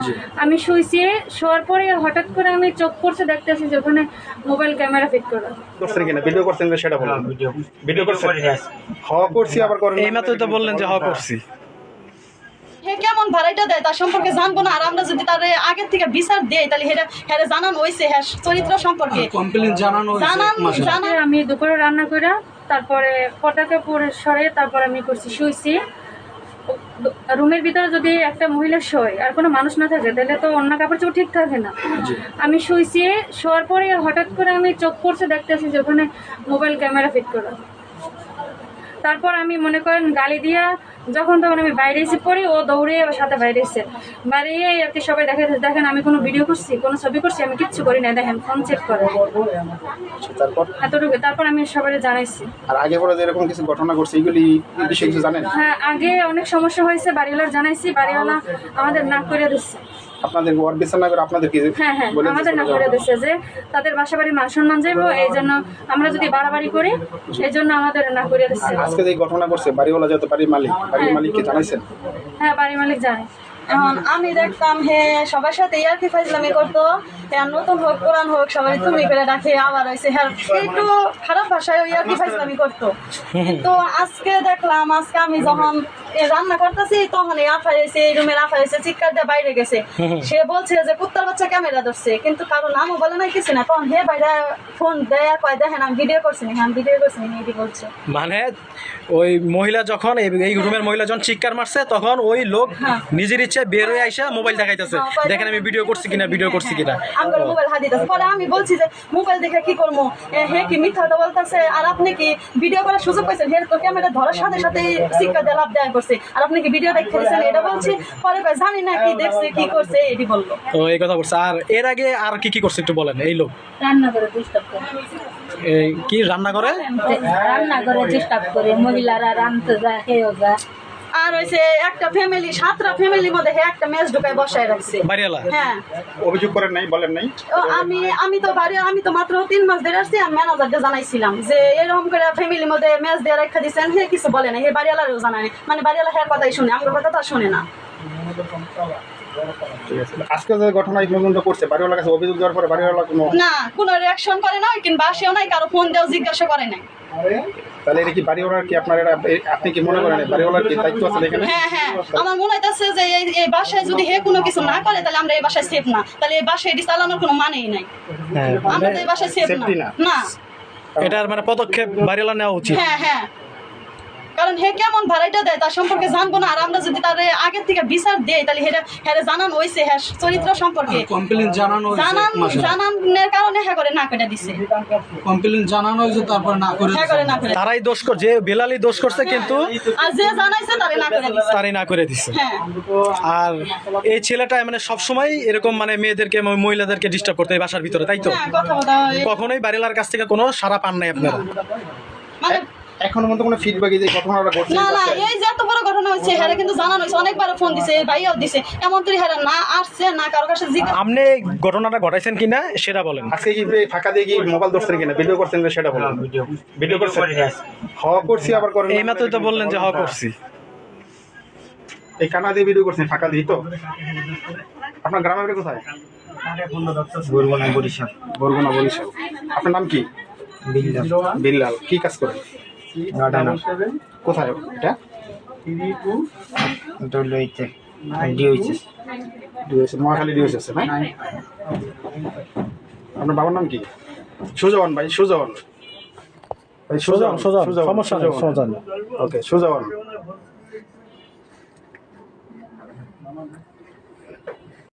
জি। আমি শুইছি, শোয়ার পরে হঠাৎ করে আমি চোখ পড়ছে, দেখতেছি যে ওখানে মোবাইল ক্যামেরা ফিট করা। করছেন কিনা ভিডিও করছেন যে সেটা বলুন। ভিডিও করছেন হ করছি আবার করেন এই মাত্রই তো বললেন যে হ করছি। হে কেমন ভাড়াইটা দেয় তার সম্পর্কে জানবো না, আর আমরা যদি তার আগের থেকে বিচার দেই তাহলে হেরে জানানো হয়েছে হ্যাঁ চরিত্র সম্পর্কে কমপ্লেইন জানানো জানান। আমি দুপুরে রান্না করে তারপরে পটাকে পরে সরে তারপর আমি করছি শুইছি। রুমের ভিতরে যদি একটা মহিলা শোয় আর কোনো মানুষ না থাকে তাহলে তো অন্য কাপড় চোপড় ঠিক থাকে না। আমি শুইছি, শোয়ার পরে হঠাৎ করে আমি চোখ পড়ছে, দেখতেছি যে ওখানে মোবাইল ক্যামেরা ফিট করা। তারপর আমি মনে করেন গালি দিয়া যখন তখন আমি বাইরে এসে পড়ি, ও দৌড়ে আমার সাথে বাইরে এসে বাইরে আর কি সবাই দেখেন আমি কোনো ভিডিও করছি, কোনো ছবি করছি, আমি কিচ্ছু করি না, দেখেন ফোন চেক করে তারপর এতটুকু। তারপর আমি সবাই জানাইছি। আর আগে পরে যে এরকম কিছু ঘটনা ঘটছে এগুলি বিষয়ে কিছু জানেন? হ্যাঁ, আগে অনেক সমস্যা হয়েছে, বাড়িওয়ালার জানাইছি, বাড়িওয়ালা আমাদের না করে দিচ্ছে। আপনাদের ওয়ার বিচার না করে আপনাদের কি হ্যাঁ হ্যাঁ, আমাদের না করে দিচ্ছে যে তাদের বাসা বাড়ির মান সম্মান যাইব, এই জন্য আমরা যদি বাড়াবাড়ি করি এই জন্য আমাদের না করে দিচ্ছে। আজকে যে ঘটনা ঘটছে বাড়িওয়ালা যত বাড়ির মালিককে জানাইছেন? হ্যাঁ, বাড়ির মালিক জানে। এখন আমি দেখতাম হে সবার সাথে ইয়ার্কি ফাইজলামি করতো, হ্যাঁ নতুন হোক পুরান হোক সবাই তুমি করে ডাকে, আবার হয়েছে হ্যাঁ একটু খারাপ ভাষায় ইয়ার্কি ফাইজলামি করতো। তো আজকে দেখলাম, আজকে আমি যখন রান্না করতেছি তখন এই আফা এসে এই রুমের আফা এসে চিৎকার দিয়ে বাইরে গেছে। সে বলছে যে কুত্তার বাচ্চা ক্যামেরা ধরছে, কিন্তু কারো নামও বলে নাই কিছু না। তখন হে বাইরে ফোন দেয় কয় দেখেন আমি ভিডিও করছি না, আমি ভিডিও করছি না, এটি বলছে। মানে ওই মহিলা যখন এই রুমের মহিলা যখন চিৎকার মারছে তখন ওই লোক নিজের ইচ্ছে বের হয়ে আইসা মোবাইল দেখাইতেছে, দেখেন আমি ভিডিও করছি কিনা। আমার মোবাইল হাত দিতেছে, পরে আমি বলছি যে মোবাইল দেখে কি করবো, হে কি মিথ্যা কথা বলতেছে, আর আপনি কি ভিডিও করার সুযোগ পাইছেন, হে তো ক্যামেরা ধরার সাথে সাথে শিক্ষা দিয়ে লাভ দেওয়া করছে, আর আপনি কি ভিডিও দেখে দিয়েছেন এটা বলছি। পরে জানি না কি দেখছে কি করছে এটি বললো। তো এই কথা বলছে। আর এর আগে আর কি করছে একটু বলেন। এই লোক রান্না করে ডিস্টার্ব করে, কি রান্না করে ডিস্টার্ব করে, মহিলারা রান্নতে যায় খেয়েও যায়। আর হয়েছে একটা ফ্যামিলি, 7টা ফ্যামিলির মধ্যে হে একটা ম্যাচ ঢুকায় বসায় রাখছে বাড়িওয়ালা। হ্যাঁ, অভিযোগ করেন নাই, বলেন নাই? আমি তো মাত্র 3 মাস ধরে আসছি, আমি ম্যানেজারকে জানাইছিলাম যে এরকম করে ফ্যামিলির মধ্যে ম্যাচ দিয়ে রেখা দিচ্ছেন, হে কিছু বলে না, হে বাড়িওয়ালারও জানায় না, মানে বাড়িওয়ালা হের কথাই শুনে, আমার কথা তো শুনে না। ঠিক আছে। আজকে যে ঘটনা এই পর্যন্ত করছে বাড়িওয়ালার কাছে অভিযোগ দেওয়ার পরে বাড়িওয়ালা কোনো রিয়াকশন করে না, কিংবা আসেও নাই, কারো ফোন দেওয়া জিজ্ঞাসা করে নাই। তাহলে এটা কি বাড়িওয়ালার কি আপনার আপনি কি মনে করেন বাড়িওয়ালার কি দায়িত্ব আছে এখানে? হ্যাঁ হ্যাঁ, আমার মনে হইতেছে যে এই বাসায় যদি হে কোনো কিছু না করে তাহলে আমরা এই বাসায় সেফ না, তাহলে এই বাসায় এটি চালানোর কোনো মানেই নাই। আমরা তো এই বাসায় সেফ না। এটার মানে পদক্ষেপ বাড়িওয়ালা নেওয়া উচিত। হ্যাঁ হ্যাঁ, কারণ হে কেমন ভাড়াইটা দেয় তার সম্পর্কে জানবো না, আর আমরা যদি তার আগের থেকে বিচার দেই তাহলে হেরে জানানো হয়েছে হ্যাঁ চরিত্র সম্পর্কে। কমপ্লেইন জানানোর কারণে হ্যাঁ করে না করে দিছে, কমপ্লেইন জানানো হয়েছে তারপর না করে হ্যাঁ করে না করে। তারাই দোষ করছে, যে বেলালি দোষ করছে, কিন্তু আর যে জানাইছে তারে না করে দিছে। তারাই না করে দিছে। হ্যাঁ, আর এই ছেলেটা মানে সবসময় এরকম মানে মেয়েদেরকে মহিলাদেরকে ডিস্টার্ব করতে এই বাসার ভিতরে, তাই তো? হ্যাঁ, কথা বলা কখনোই বাড়িওয়ালার কাছ থেকে কোনো সাড়া পান নাই আপনারা? মানে এখনো মতো কোনো ফিডব্যাক এই যে ঘটনাটা ঘটছে না না, এই যে এত বড় ঘটনা হচ্ছে হ্যাঁ কিন্তু জানানো হয়েছে, অনেকবার ফোন দিছে, ভাইয়াও দিছে, এমন তুই হ্যাঁ না আসছে না কারো কাছে আপনি ঘটনাটা ঘটাইছেন কিনা সেটা বলেন। আজকে কি ফাঁকা দিয়ে কি মোবাইল ধরছেন কিনা ভিডিও করছেন যে সেটা বলুন। ভিডিও করছেন হ করছি আবার করেন এই মাত্রই তো বললেন যে হ করছি। এই কানা দিয়ে ভিডিও করছেন ফাঁকা দিয়ে তো? আপনার গ্রামের বাড়ি কোথায়? বরগুনা বরিশাল। বরগুনা বরিশাল। আপনার নাম কি? বিল্লাল। কি কাজ করেন? কোথায় এটা? মহাখালী ডিওস আছে না? আপনার বাবার নাম কি? সুজওয়ান ভাই, সুজওয়ান ভাই, সুজওয়ান। সমস্যা নেই, সমস্যা নেই। ওকে, সুজওয়ান।